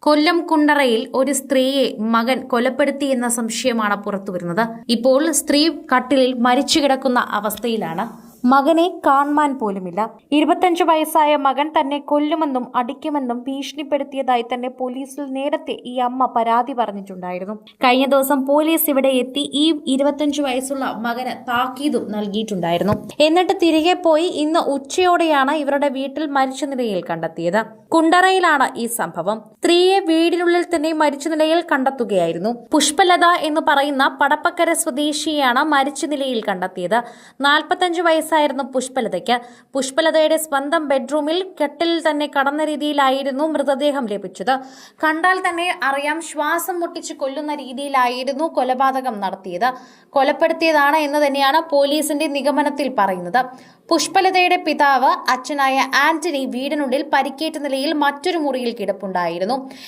കൊല്ലം കുണ്ടറയിൽ ഒരു സ്ത്രീയെ മകൻ കൊലപ്പെടുത്തിയെന്ന സംശയമാണ് പുറത്തുവരുന്നത്. ഇപ്പോൾ സ്ത്രീ കട്ടിലിൽ മരിച്ചു കിടക്കുന്ന അവസ്ഥയിലാണ്. മകനെ കാണാൻ പോലുമില്ല. 25 വയസ്സായ മകൻ തന്നെ കൊല്ലുമെന്നും അടിക്കുമെന്നും ഭീഷണിപ്പെടുത്തിയതായി തന്നെ പോലീസിൽ നേരത്തെ ഈ അമ്മ പരാതി പറഞ്ഞിട്ടുണ്ടായിരുന്നു. കഴിഞ്ഞ ദിവസം പോലീസ് ഇവിടെ എത്തി ഈ 25 വയസ്സുള്ള മകന് താക്കീതും നൽകിയിട്ടുണ്ടായിരുന്നു. എന്നിട്ട് തിരികെ പോയി ഇന്ന് ഉച്ചയോടെയാണ് ഇവരുടെ വീട്ടിൽ മരിച്ച നിലയിൽ കണ്ടെത്തിയത്. കുണ്ടറയിലാണ് ഈ സംഭവം. സ്ത്രീയെ വീടിനുള്ളിൽ തന്നെ മരിച്ച നിലയിൽ കണ്ടെത്തുകയായിരുന്നു. പുഷ്പലത എന്ന് പറയുന്ന പടപ്പക്കര സ്വദേശിയെയാണ് മരിച്ച നിലയിൽ കണ്ടെത്തിയത്. 45 വയസ്സായിരുന്നു പുഷ്പലതയ്ക്ക്. പുഷ്പലതയുടെ സ്വന്തം ബെഡ്റൂമിൽ കട്ടിലിൽ തന്നെ കടന്ന രീതിയിലായിരുന്നു മൃതദേഹം ലഭിച്ചത്. കണ്ടാൽ തന്നെ അറിയാം, ശ്വാസം മുട്ടിച്ച് കൊല്ലുന്ന രീതിയിലായിരുന്നു കൊലപാതകം നടത്തിയത്. കൊലപ്പെടുത്തിയതാണ് എന്ന് തന്നെയാണ് പോലീസിന്റെ നിഗമനത്തിൽ പറയുന്നത്. പുഷ്പലതയുടെ പിതാവ് അച്ഛനായ ആന്റണി വീടിനുള്ളിൽ പരിക്കേറ്റ നിലയിൽ മറ്റൊരു മുറിയിൽ കിടപ്പുണ്ടായിരുന്നു.